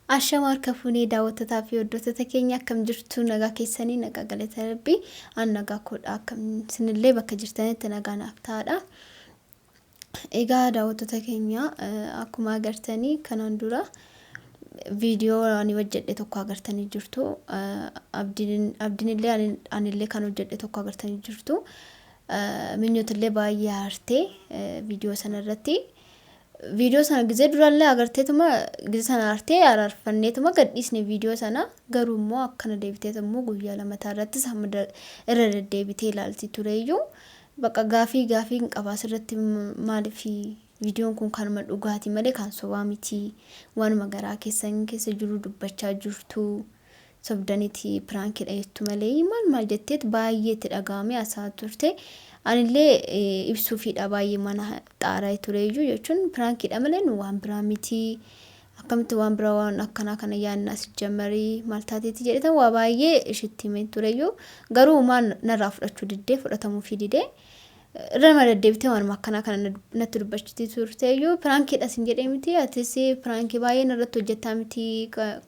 Ashamaa kafuunii daawwattotaa fi hordoftoota keenya akkam jirtu nagaa keessanii nagaa galata rabbii an nagaa koodha akkam sinillee bakka jirtanitti nagaa naaf ta'aadha. Egaa daawwattoota keenya akkuma agartanii kanaan dura viidiyoo ani hojjedhe tokko agartanii jirtu. Abdiinillee anillee kan hojjedhe tokko agartanii jirtu. Minyootillee baay'ee aartee viidiyoo sanarratti. Video sana gize duralle agarteetuma gize sana artee ararfanneetuma gadhiisne video sana garummoo akkana deebiteetummoo guyyaa lama taarratti samda irra deddeebitee ilaalti tureeyyuu bakka gaafii qabaasirratti maalifi videoon kun kanuma dhugaati malee kan sobaa miti waanuma garaa keessa jiru dubbachaa jirtu sobdaniti prankiidha jettu malee maal jetteet baay'ee itti dhagaame asaa turte. Anillee ibsuufiidha baay'ee mana xaaraa tureeyyuu jechuun prankiidha malee nu waan biraa miti akkamitti waan biraa waan akkana kana yaannas jammarii maltaateeti jedhetan waa baay'ee ishitti himee tureeyyuu garuu maan narraa fudhachuu diddee fudhatamuu fi didee irra deddeebitee waan akkana kana natti dubbachiti turteeyyuu prankiidha sin jedhee miti atis prankii baay'ee narratti hojjetaa miti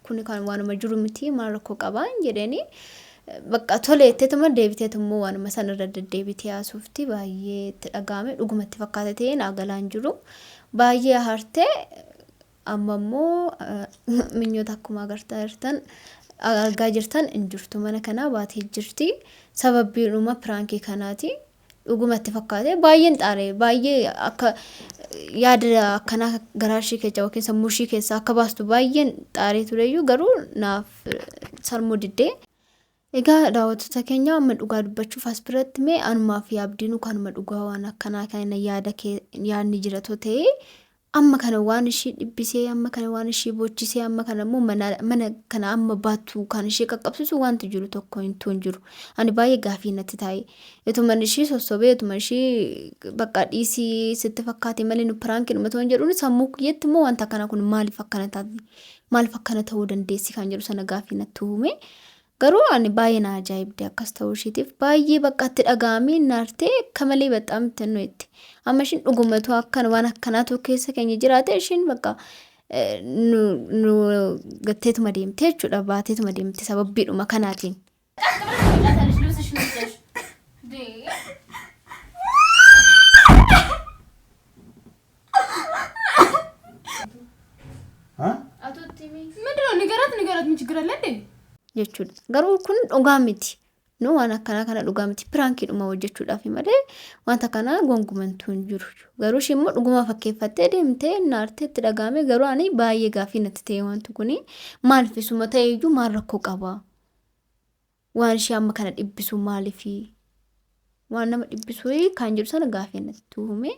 kun kan waanuma jiru miti maal rakkoo qabaa jedheeni. Bakka toleetteetuma deebiteetummoo waanuma sanarra deddeebitee haasofti baay'ee itti dhagaame dhugumatti fakkaata ta'ee naagalaan jiru baay'ee aartee ammammoo minyoota akkuma argaa jirtan injirtu mana kanaa baatee jirti sababbiidhuma pirankii kanaati dhugumatti fakkaate baay'een xaaree baay'ee akka yaada akkana garaashii keessa yookiin sammuushii keessa akka baastu baay'een xaaree tureeyyuu garuu naaf sarmuu diddee. Egaa daawwattoota keenya amma dhugaa dubbachuuf as biratti mee anumaa fi abdiinu kanuma dhugaa waan akkanaa kana yaadni jira ta'e amma kana waan ishii dhibbisee amma kana waan ishii bochisee amma kana immoo mana kana amma baattu kan ishii qaqqabsiisu wanti jiru tokko hin jiru. Ani baay'ee gaafii natti taa'e etuma ishii sossobee etuma ishii bakka dhiisii sitti fakkaate malee nu piraankiin uummata waan jedhuun sammuu kiyyetti immoo wanta kana kun maaliif akkana taati maaliif akkana ta'uu dandeessi kan jedhu sana gaafii natti uume. Garuu ani baay'ee na ajaa'ibde akkas ta'uu isheetiif baay'ee bakka itti dhagaamee naartee kamalee baxaam tannoo itti amma ishiin dhugumatu akkan waan akkanaatu keessa keenya jiraate ishiin bakka nu gatteetuma deemtee jechuudha baateetuma deemte sababbiidhuma kanaatiin. ንገራት ምን ችግር አለ እንዴ? jechuudha. Garuu kun dhugaa miti. Nu waan akkana kana dhugaa miti. Piraankiidhuma hojjechuudhaaf malee wanta kana gongumantuu hin jiru. Garuu ishee immoo dhuguma fakkeeffattee deemtee naartee itti dhagaame garuu ani baay'ee gaafii natti ta'e wanti kuni maaliif isuma ta'eeyyuu maal rakkoo qaba? Waan ishee amma kana dhibbisu maaliifi? Waan nama dhibbisu kan jedhu sana gaafii natti uume.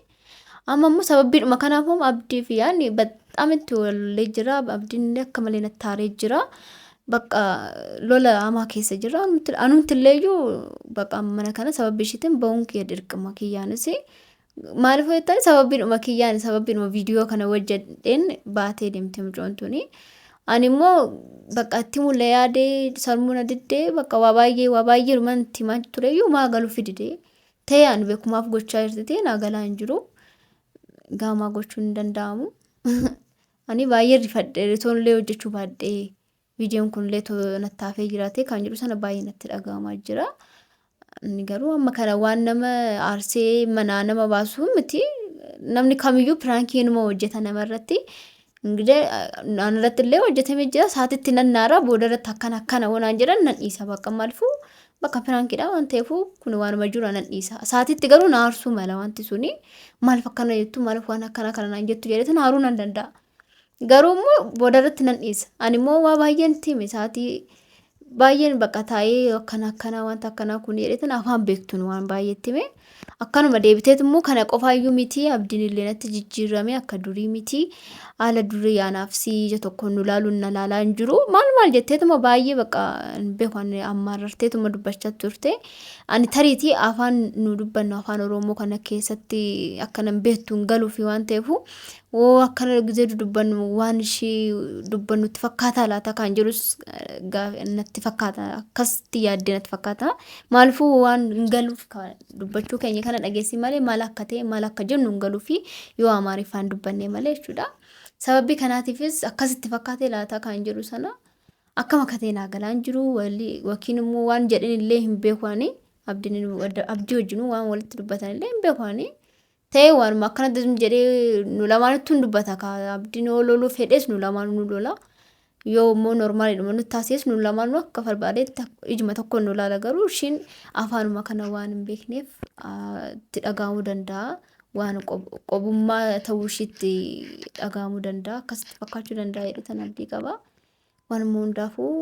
Amma immoo sababbiidhuma kanaafuu abdii fi yaani baxaam itti wallee jira. Abdiin akka malee natti taaree jira. Bakka lola ama keessa jira anuutilleeyyuu bakka mana kana sababbi ishiitiin ba'uun kiyya dirqama kiyyaanis maaliif jettan sababbiidhuma kiyyaan sababbiidhuma viidiyoo kana hojjedheen baatee deemte mucoontuuni ani immoo bakka itti mulle yaadee sarmuuna diddee bakka waa baay'ee rumanti maa tureeyyuu maa galuu fididee ta'ee ani beekumaaf gochaa jirti naa galaa hin jiru gaamaa gochuun hin danda'amu ani baay'ee rifadhee toonillee hojjechuu baadhee. Videoon kun leetoo nattaafee jiraate kan jedhu sana baay'ee natti dhagahamaa jira. Inni garuu amma kana waan nama aarsee manaa nama baasu miti namni kamiyyuu piraankii numa hojjeta namarratti. Ingillee naannarratti illee hojjetamee jira saatitti nannaara booda irratti akkana waan jedhan nan dhiisa bakka maaliifuu bakka piraankiidha waan ta'eefuu kun waanuma jiru nan dhiisa. Saatitti garuu na aarsuu mala wanti suni maaliif akkana jettu maaliif waan akkana kana naan jettu jedhetan aaruu nan danda'a. Garuu immoo booda irratti nan dhiisa. Ani immoo waa baay'een tiime saatii baay'een bakka taa'ee akkana wanta akkanaa kun jedhetan afaan beektuun waan baay'ee tiime. Akkanuma deebiteet immoo kana qofaayyuu miti abdiin illee natti jijjiirame akka durii miti. Haala durii yaanaaf ija tokko nu laaluun na laalaa hin jiru. Maal jetteetuma baay'ee bakka beekan ammaararteetuma dubbachaa turte. Ani tariitii afaan nu dubbannu afaan Oromoo kana keessatti akkanan beektuun galuufi waan ta'eefu akkana gizee dubbannu waan ishii dubbannutti fakkaata laata kan jirus natti fakkaata akkasitti yaaddee natti fakkaata. Maaliifuu waan galuuf dubbachuu keenya kana dhageessi malee maal akka ta'e maal akka jennu galuufi yoo Amaariffaan dubbanne malee jechuudha. sababii kanaatiifis akkasitti fakkaatee laata kan jedhu sana akkama kateenaa galaan jiru wakiin immoo waan jedhan illee hin beekwaani abdii wajjin waan walitti dubbatan illee hin beekwaani ta'ee waanuma akkanatti jedhee nu lamaanitti hin dubbata ka abdiin loluu fedhees nu lamaan nu lola yoo immoo normaaliidhuma nutti taasises nu lamaan akka barbaadeetti ijuma tokkoon nu laala garuu ishiin afaanuma kana waan hin beekneef itti dhagahamuu danda'a waan qobummaa ta'uu ishiitti dhagahamuu danda'a akkasitti fakkaachuu danda'a jedhutan abdii qaba waan hundaafuu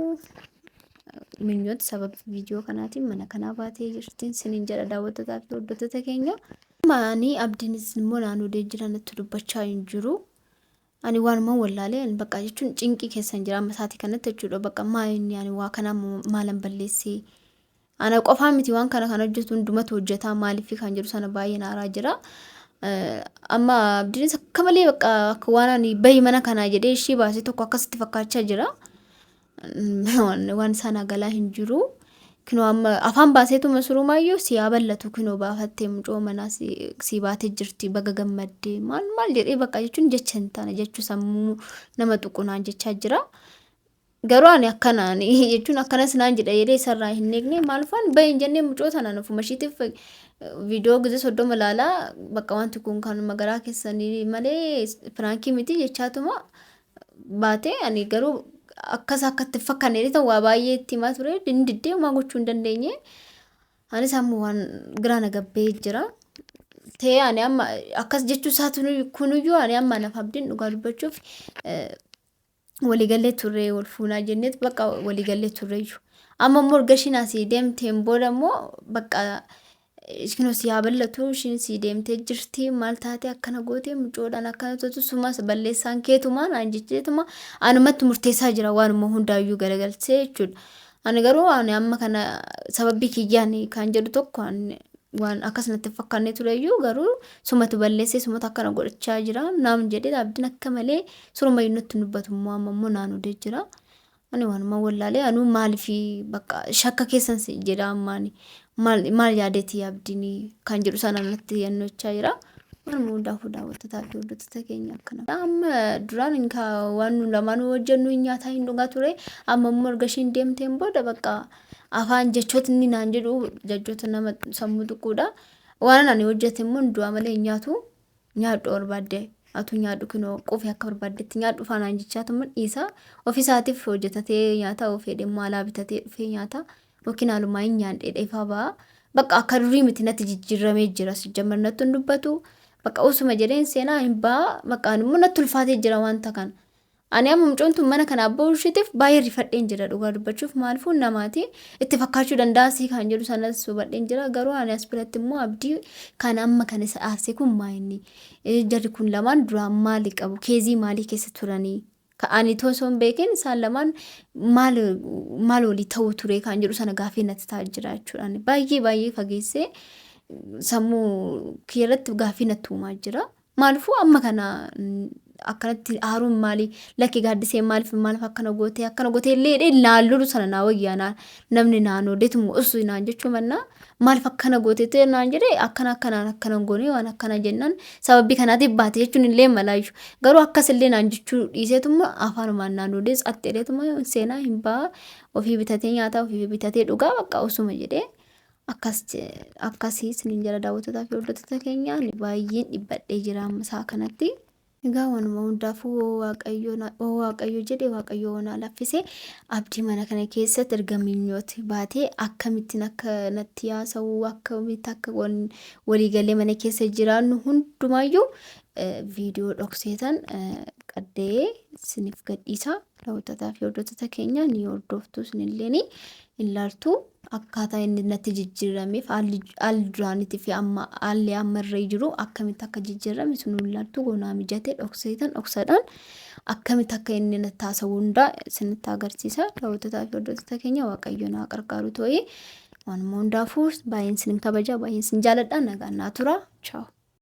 minyooti sababa viidiyoo kanaatiin mana kanaa baatee jirtiin siniin jedha daawwattootaa fi hordoftoota keenya. Maanii abdiinis immoo naannoo deejjiranatti dubbachaa hin jiru. Ani waanuma wallaalee bakka jechuun cinqii keessan jira amma sa'aatii kanatti jechuudha bakka maayinni ani waa kana maalan balleessee ana qofaa miti waan kana kan hojjetu hundumatu hojjetaa maaliif kan jedhu sana baay'ee naaraa jira. Amma abdiinis akka malee bakka akka waan ani bayi mana kanaa jedhee ishii baasee tokko akkasitti fakkaachaa jira. Waan sana galaa hin jiru. Kinoo amma afaan baaseetu masurumayyuu si yaaballatu kinoo baafattee mucoo manaa si baatee jirti baga gammaddee maal jedhee bakka jechuun jecha hin taane jechuu sammuu nama tuqunaan jechaa jira. Garuu ani akkanaan jechuun akkanas naan jedha jedhee isarraa hin eegne maalfaan bahin jennee mucoo sanaan ofuma ishiitiif viidiyoo gizee 30 ilaalaa bakka wanti kun kan magaraa keessanii malee firaankii miti jechaatuma baatee ani garuu akkatti fakkanne ta'u waa baay'ee itti himaa ture dindiddee homaa gochuu hin dandeenye anis amma waan giraana gabbee jira ta'ee ani amma akkas jechuu isaatu kunuyyuu ani amma naaf abdiin dhugaa dubbachuuf waliigallee turre wal fuunaa jenneet bakka waliigallee turreeyyu amma immoo ergashiin asii deemteen booda immoo bakka kinoo si yaaballatu ishiin si deemtee jirti maal taate akkana gootee mucoodhaan akkana totu sumas balleessaan keetumaan aan jecheetuma anumatti murteessaa jira waanuma hundaayyuu garagalchee jechuudha. Ani garuu ani amma kana sababii kiyyaan kan jedhu tokko waan akkasumatti fakkaannee tureyyuu garuu sumatu balleessee sumatu akkana godhachaa jira naam jedhee abdiin akka malee suruma nutti dubbatu immoo amma immoo naannoo dee jira. Ani waanuma wallaalee anuu maaliif bakka shakka keessan jedha ammaani. Maal yaadeetii abdiin kan jedhu sana natti yannochaa jira. Waan hundaafuu daawwattootaa fi hordoftoota keenya akkana. Amma duraan waan nu lamaan hojjennu nyaataa hin dhugaa ture. Amma immoo erga ishiin deemteen booda bakka afaan jechoota inni naan jedhu jechoota nama sammuu tuquudha. Waan ani hojjete immoo du'a malee nyaatu nyaadhu barbaadde. Atu nyaadhu kinoo qofee akka barbaaddetti nyaadhu faanaan jechaatu dhiisa. Ofiisaatiif hojjetatee nyaata ofii dhimma alaa bitatee dhufee nyaata. Yookiin haalumaa hin nyaadhee dheefaa ba'a. Bakka akka durii miti natti jijjiiramee jira. Sijjamar natti hin dubbatu. Bakka osuma jedheen seenaa hin ba'a. Bakka immoo natti ulfaatee jira wanta kana. Ani amma mucoontu mana kana abbaa ishitiif baay'ee rifadheen jira dhugaa dubbachuuf maaliifuu namaati itti fakkaachuu danda'a kan jedhu sanas hubadheen jira garuu ani as biratti immoo abdii kan amma kan isa aarsee kun maayinni jarri kun lamaan duraan maali qabu keezii maalii keessa turanii ka'anii tosoo hin beekin isaan lamaan maal walii ta'uu ture kan jedhu sana gaafii natti ta'a jira jechuudha baay'ee fageessee sammuu kiirratti gaafii natti uumaa jira maaliifuu amma kana akkanatti aaruun maali lakki gaaddisee maaliif akkana gootee illee laalluu sana naa wayyaanaa namni naannoo deetumu osoo naan jechuu mannaa maaliif akkana gootee naan jedhee akkana goonee waan akkana jennaan sababii kanaatiif baate jechuun illee malaayyuu garuu akkas illee naan jechuu dhiiseetuma afaanumaan naannoo dees atteeleetuma seenaa hin ba'a ofii bitatee nyaataa ofii bitatee dhugaa bakka osuma jedhee akkasii siniin jala daawwattoota fi hordoftoota keenyaa baay'een dhibbadhee jira amma isaa kanatti. Egaa waanuma hundaafuu waaqayyo jedhee waaqayyo waan laffisee abdii mana kana keessatti erga minyooti baatee akkamittiin akka natti yaasa'u akkamitti akka waliigalee mana keessa jiraannu hundumaayyuu viidiyoo dhokseetan qaddee siniif gadhiisa daawwattoota fi hordoftoota keenya ni hordoftu sinilleen ilaaltu akkaataa inni natti jijjiirameef haalli duraaniitii fi haalli ammarree jiru akkamitti akka jijjiirame sun ilaaltu goonaa mijatee dhoksaadhaan akkamitti akka inni natti taasisu hundaa isinitti agarsiisa daawwattoota fi hordoftoota keenya waaqayyo naa qarqaaru ta'ee waanuma hundaafuu baay'een isin kabaja baay'een isin jaalladha nagaan naa tura. Ciao.